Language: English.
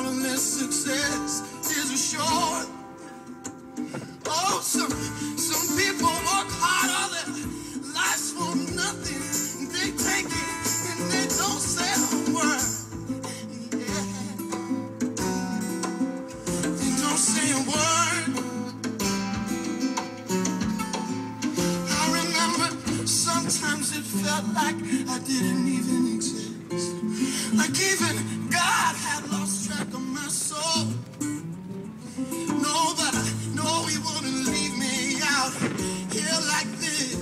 of their success is assured. Oh, some people work hard all their lives for nothing. They take it and they don't say a word. Yeah. They don't say a word. I remember sometimes it felt like I didn't even exist. Like even God had lost track of my soul. No, but I know he wouldn't leave me out here like this.